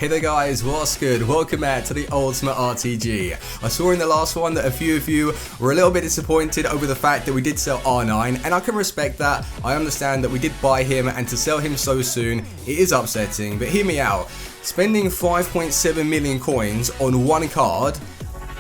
Hey there guys, what's good? Welcome back to the Ultimate RTG. I saw in the last one that a few of you were a little bit disappointed over the fact that we did sell R9, and I can respect that. I understand that we did buy him, and to sell him so soon, it is upsetting, but hear me out. Spending 5.7 million coins on one card,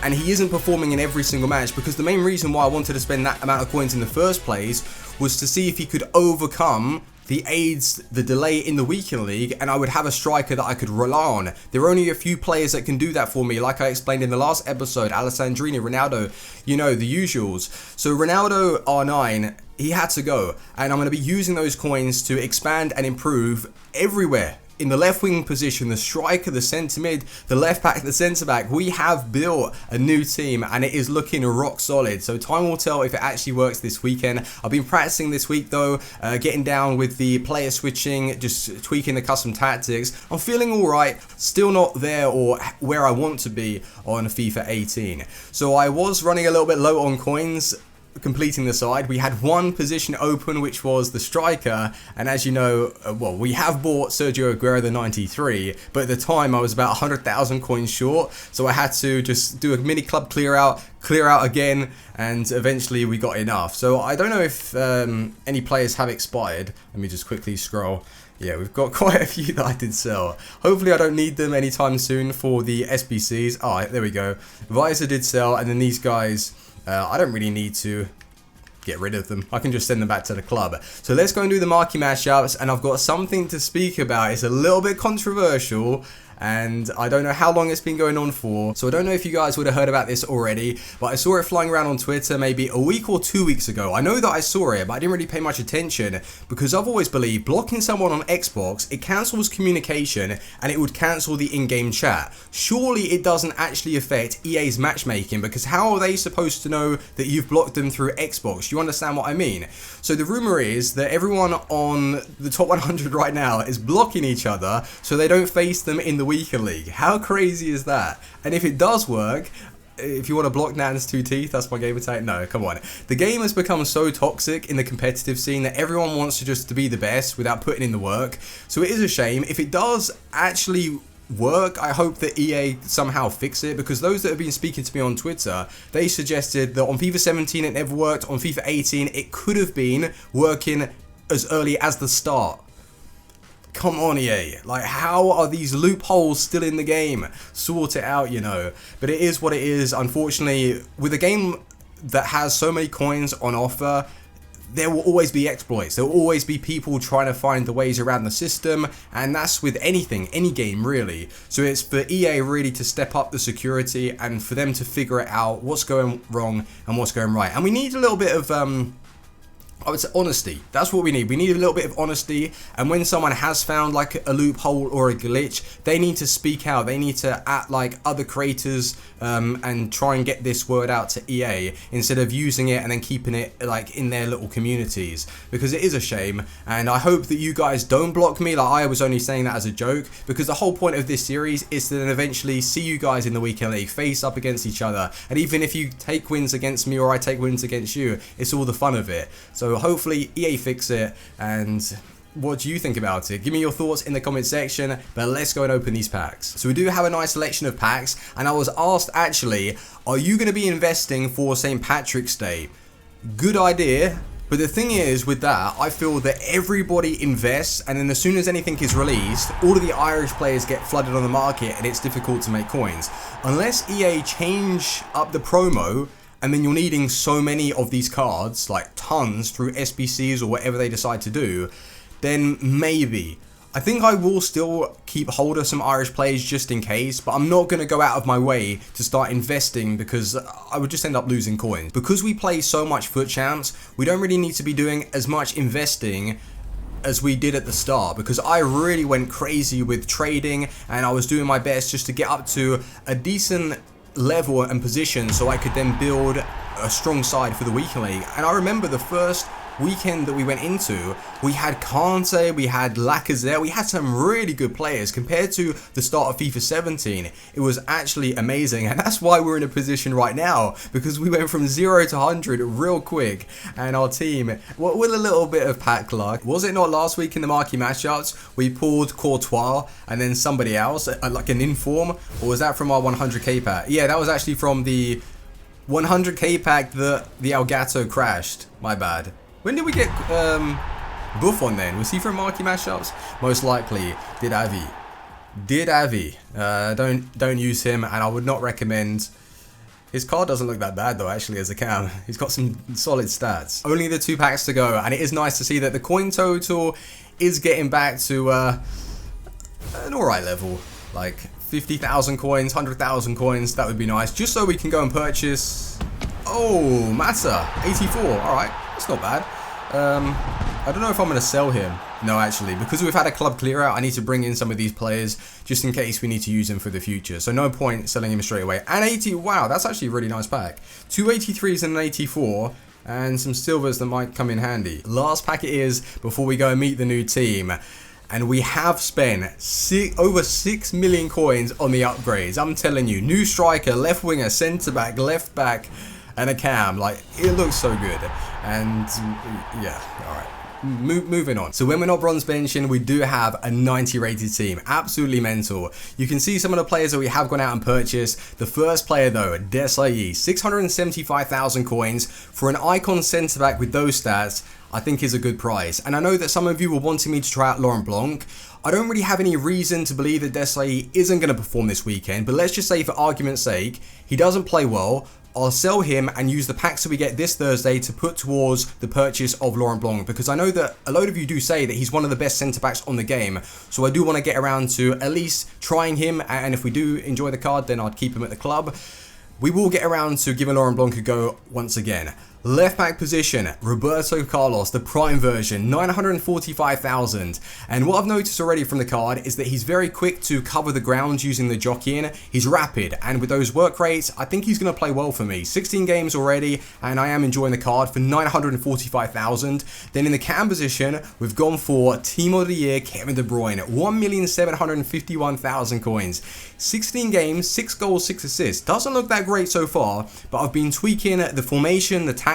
and he isn't performing in every single match, because the main reason why I wanted to spend that amount of coins in the first place was to see if he could overcome the AIDS, the delay in the weekend league, and I would have a striker that I could rely on. There are only a few players that can do that for me, like I explained in the last episode. Alessandrini, Ronaldo, you know, the usuals. So Ronaldo R9, he had to go, and I'm going to be using those coins to expand and improve everywhere. In the left wing position, the striker, the centre mid, the left back, the centre back, we have built a new team and it is looking rock solid. So time will tell if it actually works this weekend. I've been practicing this week though, getting down with the player switching, just tweaking the custom tactics. I'm feeling alright, still not there or where I want to be on FIFA 18. So I was running a little bit low on coins. Completing the side, we had one position open, which was the striker, and as you know, well, we have bought Sergio Agero the 93, but at the time I was about 100,000 coins short, so I had to just do a mini club clear out again, and eventually we got enough. So I don't know if any players have expired. Let me just quickly scroll. Yeah, we've got quite a few that I did sell. Hopefully I don't need them anytime soon for the SBCs. Alright, there we go. Visor did sell, and then these guys, I don't really need to get rid of them. I can just send them back to the club. So let's go and do the Marquee Matchups, and I've got something to speak about. It's a little bit controversial, and I don't know how long it's been going on for, so I don't know if you guys would have heard about this already, but I saw it flying around on Twitter maybe a week or 2 weeks ago. I know that I saw it, but I didn't really pay much attention, because I've always believed blocking someone on Xbox, it cancels communication, and it would cancel the in-game chat. Surely it doesn't actually affect EA's matchmaking, because how are they supposed to know that you've blocked them through Xbox? You understand what I mean? So the rumor is that everyone on the top 100 right now is blocking each other, so they don't face them in the weekend league. How crazy is that? And if it does work, if you want to block Nan's two teeth, that's my gamer tag. No, come on. The game has become so toxic in the competitive scene that everyone wants to just to be the best without putting in the work. So it is a shame. If it does actually work, I hope that EA somehow fix it, because those that have been speaking to me on Twitter, they suggested that on FIFA 17 it never worked, on FIFA 18 it could have been working as early as the start. Come on, EA. Like, how are these loopholes still in the game? Sort it out, you know. But it is what it is. Unfortunately, with a game that has so many coins on offer, there will always be exploits. There will always be people trying to find the ways around the system, and that's with anything, any game really. So it's for EA really to step up the security and for them to figure it out, what's going wrong and what's going right. And we need a little bit of I would say honesty. That's what we need. We need a little bit of honesty, and when someone has found like a loophole or a glitch, they need to speak out. They need to act like other creators and try and get this word out to EA instead of using it and then keeping it like in their little communities, because it is a shame. And I hope that you guys don't block me. Like, I was only saying that as a joke, because the whole point of this series is to then eventually see you guys in the weekend league face up against each other, and even if you take wins against me or I take wins against you, it's all the fun of it. So hopefully EA fix it. And what do you think about it? Give me your thoughts in the comment section, but let's go and open these packs. So we do have a nice selection of packs, and I was asked actually, are you going to be investing for St. Patrick's Day? Good idea. But the thing is, with that, I feel that everybody invests, and then as soon as anything is released, all of the Irish players get flooded on the market, and it's difficult to make coins. Unless EA change up the promo, and then you're needing so many of these cards, like tons, through SBCs or whatever they decide to do, then maybe. I think I will still keep hold of some Irish players just in case, but I'm not going to go out of my way to start investing, because I would just end up losing coins. Because we play so much FUT Champs, we don't really need to be doing as much investing as we did at the start, because I really went crazy with trading, and I was doing my best just to get up to a decent level and position so I could then build a strong side for the weekend league. And I remember the first weekend that we went into, we had Kante, we had Lacazette, we had some really good players compared to the start of FIFA 17. It was actually amazing, and that's why we're in a position right now, because we went from 0 to 100 real quick, and our team, with a little bit of pack luck, was it not last week in the Marquee Matchups, we pulled Courtois and then somebody else, like an inform, or was that from our 100k pack? Yeah, that was actually from the 100k pack that the Elgato crashed. My bad. When did we get Buffon then? Was he from Marquee Matchups? Most likely. Did Avi. Don't use him, and I would not recommend. His card doesn't look that bad though, actually, as a cam. He's got some solid stats. Only the 2 packs to go, and it is nice to see that the coin total is getting back to an alright level. Like 50,000 coins, 100,000 coins, that would be nice. Just so we can go and purchase. Oh, Mata, 84. Alright, that's not bad. I don't know if I'm going to sell him. No, actually, because we've had a club clear out, I need to bring in some of these players just in case we need to use them for the future. So no point selling him straight away. And 80, wow, that's actually a really nice pack. 2 83s and an 84. And some silvers that might come in handy. Last pack it is before we go and meet the new team. And we have spent over 6 million coins on the upgrades. I'm telling you, new striker, left winger, centre back, left back, and a cam. Like, it looks so good. And yeah, alright. Moving on. So when we're not bronze benching, we do have a 90 rated team. Absolutely mental. You can see some of the players that we have gone out and purchased. The first player though, Desailly, 675,000 coins for an icon centre back with those stats. I think is a good price. And I know that some of you were wanting me to try out Laurent Blanc. I don't really have any reason to believe that Desailly isn't going to perform this weekend, but let's just say for argument's sake, he doesn't play well. I'll sell him and use the packs that we get this Thursday to put towards the purchase of Laurent Blanc, because I know that a load of you do say that he's one of the best centre backs on the game, so I do want to get around to at least trying him, and if we do enjoy the card, then I'd keep him at the club. We will get around to giving Laurent Blanc a go once again. Left back position, Roberto Carlos, the prime version, 945,000. And what I've noticed already from the card is that he's very quick to cover the ground using the jockeying. He's rapid, and with those work rates, I think he's going to play well for me. 16 games already, and I am enjoying the card for 945,000. Then in the cam position, we've gone for Team of the Year, Kevin De Bruyne, 1,751,000 coins. 16 games, 6 goals, 6 assists. Doesn't look that great so far, but I've been tweaking the formation, the tactics,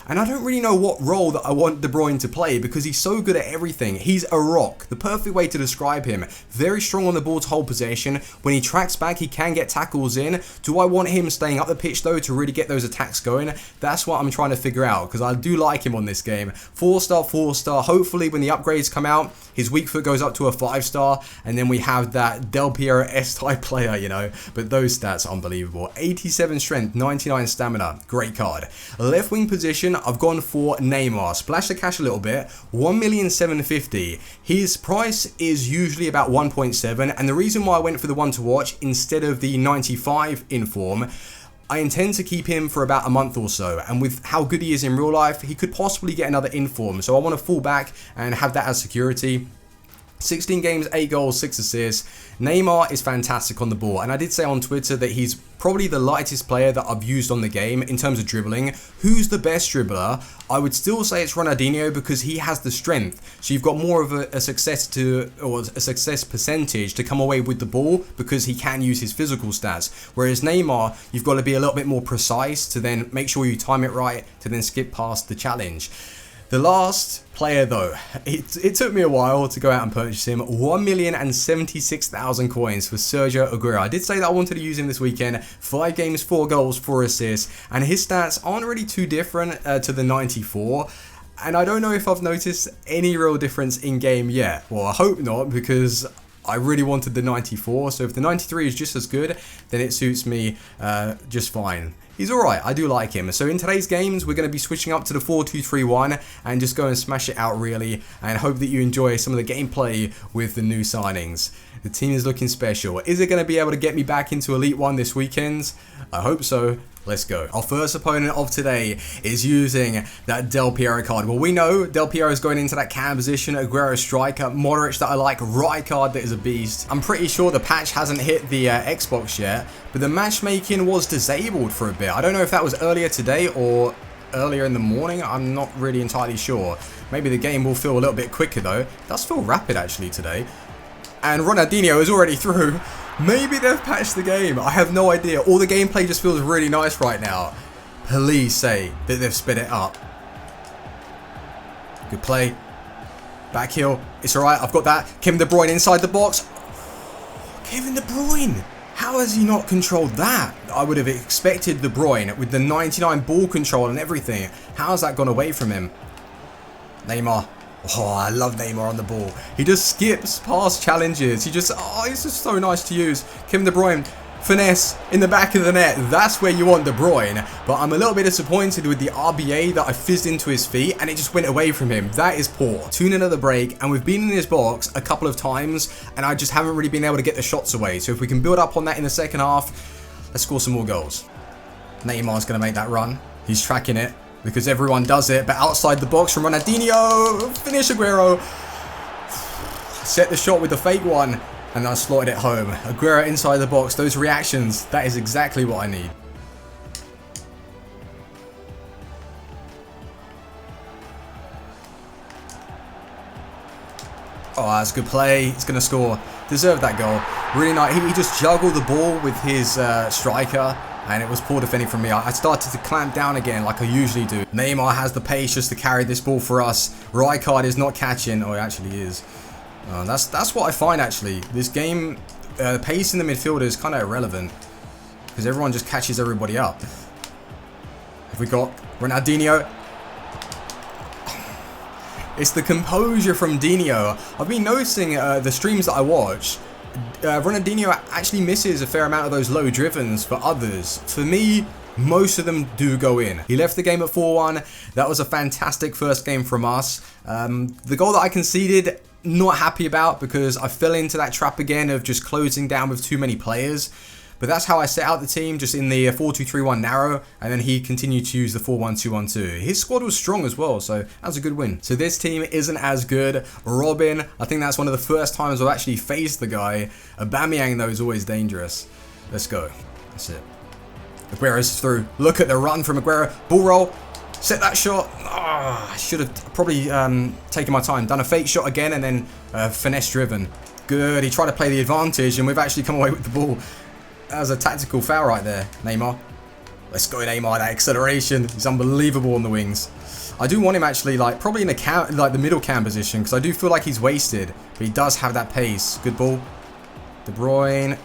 and I don't really know what role that I want De Bruyne to play because he's so good at everything. He's a rock, the perfect way to describe him. Very strong on the ball to hold possession. When he tracks back, he can get tackles in. Do I want him staying up the pitch though to really get those attacks going? That's what I'm trying to figure out, because I do like him on this game. 4-star, 4-star. Hopefully when the upgrades come out, his weak foot goes up to a 5-star, and then we have that Del Piero S-type player, you know. But those stats are unbelievable. 87 strength, 99 stamina. Great card. Left wing position, I've gone for Neymar. Splash the cash a little bit. 1,750,000. His price is usually about 1.7, and the reason why I went for the one to watch instead of the 95 in form, I intend to keep him for about a month or so, and with how good he is in real life, he could possibly get another inform, so I want to fall back and have that as security. 16 games, 8 goals, 6 assists. Neymar is fantastic on the ball, and I did say on Twitter that he's probably the lightest player that I've used on the game in terms of dribbling. Who's the best dribbler? I would still say it's Ronaldinho because he has the strength, so you've got more of a success percentage to come away with the ball because he can use his physical stats. Whereas Neymar, you've got to be a little bit more precise to then make sure you time it right to then skip past the challenge. The last player though, it took me a while to go out and purchase him. 1,076,000 coins for Sergio Agero. I did say that I wanted to use him this weekend. 5 games, 4 goals, 4 assists, and his stats aren't really too different to the 94. And I don't know if I've noticed any real difference in game yet. Well, I hope not, because I really wanted the 94. So if the 93 is just as good, then it suits me just fine. He's alright, I do like him. So in today's games, we're going to be switching up to the 4-2-3-1 and just go and smash it out really, and hope that you enjoy some of the gameplay with the new signings. The team is looking special. Is it going to be able to get me back into Elite 1 this weekend? I hope so. Let's go. Our first opponent of today is using that Del Piero card. Well, we know Del Piero is going into that cam position, Agüero striker, Modric that I like, right card that is a beast. I'm pretty sure the patch hasn't hit the Xbox yet, but the matchmaking was disabled for a bit. I don't know if that was earlier today or earlier in the morning. I'm not really entirely sure. Maybe the game will feel a little bit quicker though. It does feel rapid actually today. And Ronaldinho is already through. Maybe they've patched the game. I have no idea. All the gameplay just feels really nice right now. Please say that they've sped it up. Good play. Back heel. It's alright. I've got that. Kevin De Bruyne inside the box. Kevin De Bruyne. How has he not controlled that? I would have expected De Bruyne with the 99 ball control and everything. How has that gone away from him? Neymar. Oh, I love Neymar on the ball. He just skips past challenges. He's just so nice to use. Kevin De Bruyne, finesse in the back of the net. That's where you want De Bruyne. But I'm a little bit disappointed with the RBA that I fizzed into his feet and it just went away from him. That is poor. 2-0 at the break, and we've been in his box a couple of times and I just haven't really been able to get the shots away. So if we can build up on that in the second half, let's score some more goals. Neymar's going to make that run. He's tracking it, because everyone does it, but outside the box from Ronaldinho. Finish Agero. Set the shot with the fake one, and I slotted it home. Agero inside the box. Those reactions, that is exactly what I need. Oh, that's a good play. He's going to score. Deserved that goal. Really nice. He just juggled the ball with his striker. And it was poor defending from me. I started to clamp down again like I usually do. Neymar has the pace just to carry this ball for us. Rijkaard is not catching. Oh, he actually is. That's what I find actually. This game, the pace in the midfield is kind of irrelevant. Because everyone just catches everybody up. Have we got Ronaldinho? It's the composure from Dino. I've been noticing the streams that I watch. Ronaldinho actually misses a fair amount of those low drivens for others. For me, most of them do go in. He left the game at 4-1. That was a fantastic first game from us. The goal that I conceded, not happy about, because I fell into that trap again of just closing down with too many players. But that's how I set out the team, just in the 4-2-3-1 narrow, and then he continued to use the 4-1-2-1-2. His squad was strong as well, so that was a good win. So this team isn't as good. Robin, I think that's one of the first times I've actually faced the guy. Aubameyang, though, is always dangerous. Let's go. That's it. Aguero's through. Look at the run from Aguero. Ball roll. Set that shot. Oh, I should have probably taken my time. Done a fake shot again, and then finesse driven. Good. He tried to play the advantage, and we've actually come away with the ball. That was a tactical foul right there, Neymar. Let's go, Neymar. That acceleration is unbelievable on the wings. I do want him actually, like, probably in a cam, like the middle cam position, because I do feel like he's wasted, but he does have that pace. Good ball. De Bruyne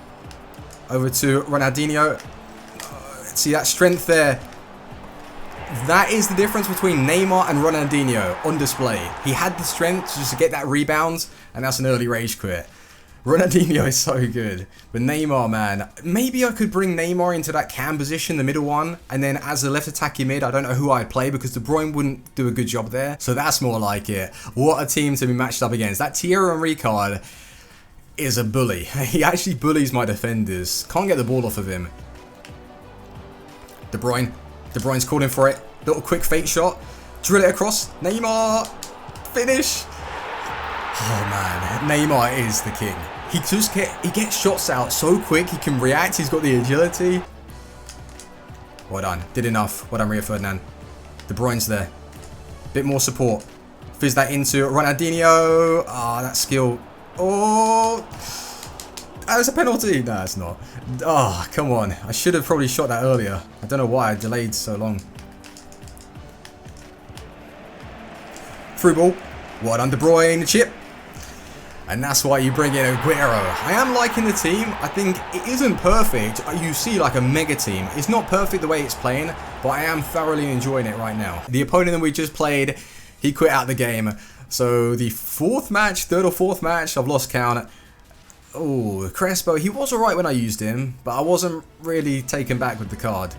over to Ronaldinho. See that strength there. That is the difference between Neymar and Ronaldinho on display. He had the strength just to get that rebound, and that's an early rage quit. Ronaldinho is so good. But Neymar, man, maybe I could bring Neymar into that cam position, the middle one, and then as a left attacking mid, I don't know who I'd play because De Bruyne wouldn't do a good job there. So that's more like it. What a team to be matched up against. That Thierry and Rijkaard is a bully. He actually bullies my defenders. Can't get the ball off of him. De Bruyne. De Bruyne's called in for it. Little quick fake shot. Drill it across. Neymar. Finish. Oh man, Neymar is the king. He gets shots out so quick. He can react. He's got the agility. Well done. Did enough. Well done, Rio Ferdinand. De Bruyne's there. Bit more support. Fizz that into Ronaldinho. Ah, that skill. Oh, that was a penalty. No, it's not. Oh, come on. I should have probably shot that earlier. I don't know why I delayed so long. Through ball. Well done, De Bruyne. Chip. And that's why you bring in Agero. I am liking the team. I think it isn't perfect. You see like a mega team. It's not perfect the way it's playing, but I am thoroughly enjoying it right now. The opponent that we just played, he quit out the game. So the third or fourth match, I've lost count. Oh, Crespo, he was alright when I used him, but I wasn't really taken back with the card.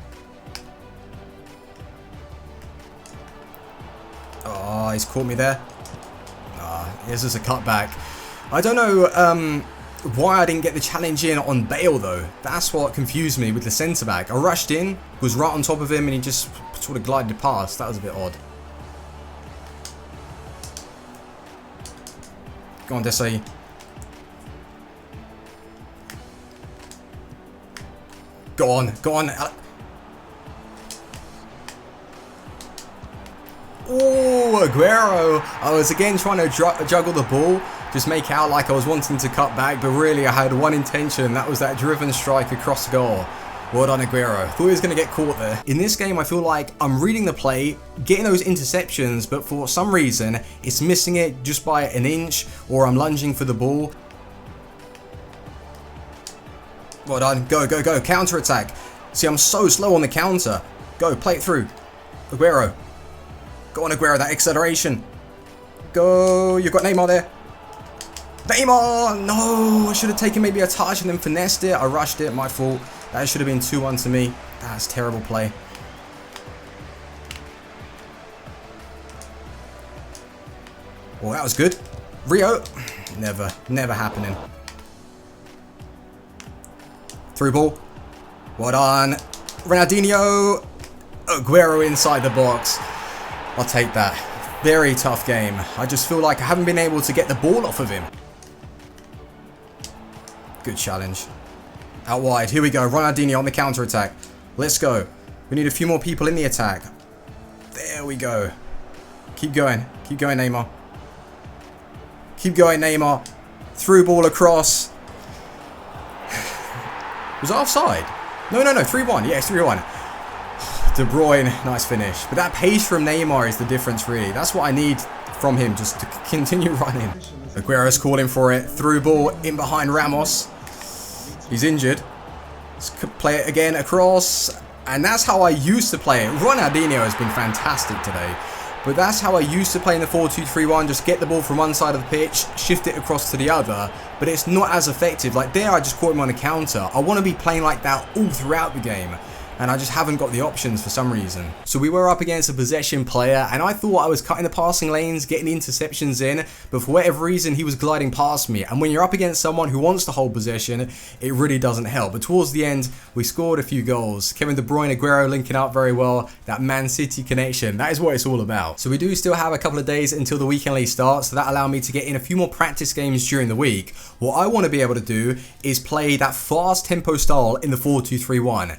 Oh, he's caught me there. This is a cutback. I don't know why I didn't get the challenge in on Bale though. That's what confused me with the centre back. I rushed in, was right on top of him, and he just sort of glided past. That was a bit odd. Go on, Desai. Go on, go on. Oh, Agero. I was again trying to juggle the ball, just make out like I was wanting to cut back, but really I had one intention. That was that driven strike across goal. Well done, Agero. Thought he was going to get caught there. In this game, I feel like I'm reading the play, getting those interceptions, but for some reason, it's missing it just by an inch, or I'm lunging for the ball. Well done. Go, go, go. Counter attack. See, I'm so slow on the counter. Go, play it through. Agero. Go on, Agüero, that acceleration. Go, you've got Neymar there. Neymar! No, I should have taken maybe a touch and then finessed it. I rushed it, my fault. That should have been 2-1 to me. That's terrible play. Well, that was good. Rio. Never happening. Through ball. Well done. Ronaldinho. Agüero inside the box. I'll take that. Very tough game. I just feel like I haven't been able to get the ball off of him. Good challenge. Out wide. Here we go. Ronaldinho on the counter attack. Let's go. We need a few more people in the attack. There we go. Keep going. Keep going, Neymar. Keep going, Neymar. Through ball across. Was it offside? No. 3-1. Yeah, it's 3-1. De Bruyne, nice finish. But that pace from Neymar is the difference, really. That's what I need from him, just to continue running. Agüero's calling for it. Through ball in behind Ramos. He's injured. Let's play it again across. And that's how I used to play it. Ronaldinho has been fantastic today. But that's how I used to play in the 4-2-3-1. Just get the ball from one side of the pitch, shift it across to the other. But it's not as effective. Like there, I just caught him on a counter. I want to be playing like that all throughout the game. And I just haven't got the options for some reason. So we were up against a possession player, and I thought I was cutting the passing lanes, getting interceptions in, but for whatever reason he was gliding past me. And when you're up against someone who wants to hold possession, it really doesn't help. But towards the end, we scored a few goals. Kevin De Bruyne, Agüero linking up very well. That Man City connection, that is what it's all about. So we do still have a couple of days until the weekend league starts, so that allowed me to get in a few more practice games during the week. What I want to be able to do is play that fast tempo style in the 4-2-3-1.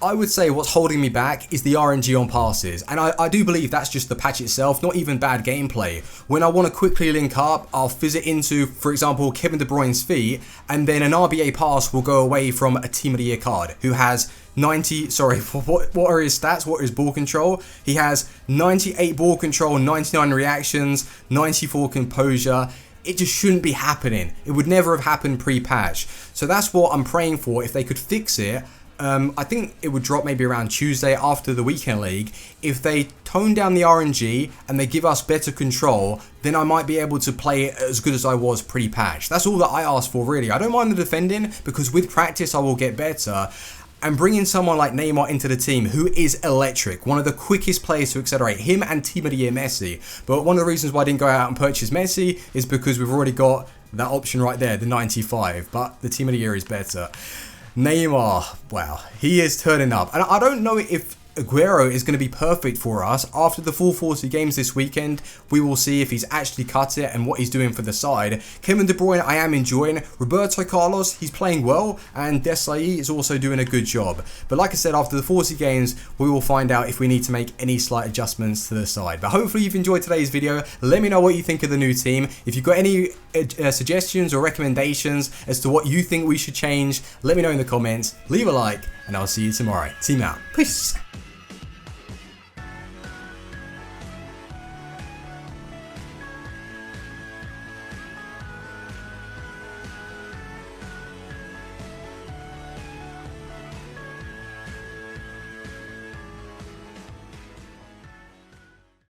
I would say what's holding me back is the RNG on passes, and I do believe that's just the patch itself, not even bad gameplay. When I want to quickly link up, I'll fizz it into, for example, Kevin De Bruyne's feet, and then an RBA pass will go away from a Team of the Year card, who has 90, sorry, what are his stats, what is ball control? He has 98 ball control, 99 reactions, 94 composure. It just shouldn't be happening. It would never have happened pre-patch. So that's what I'm praying for. If they could fix it, I think it would drop maybe around Tuesday after the weekend league. If they tone down the RNG and they give us better control, then I might be able to play it as good as I was pre-patch. That's all that I ask for, really. I don't mind the defending, because with practice I will get better. And bringing someone like Neymar into the team, who is electric, one of the quickest players to accelerate, him and Team of the Year Messi. But one of the reasons why I didn't go out and purchase Messi is because we've already got that option right there, the 95, but the Team of the Year is better. Neymar, wow, he is turning up. And I don't know if Agüero is going to be perfect for us. After the full 40 games this weekend, we will see if he's actually cut it and what he's doing for the side. Kevin De Bruyne, I am enjoying. Roberto Carlos, he's playing well, and Desai is also doing a good job. But like I said, after the 40 games, we will find out if we need to make any slight adjustments to the side. But hopefully you've enjoyed today's video. Let me know what you think of the new team. If you've got any suggestions or recommendations as to what you think we should change, let me know in the comments. Leave a like, and I'll see you tomorrow. Team out. Peace.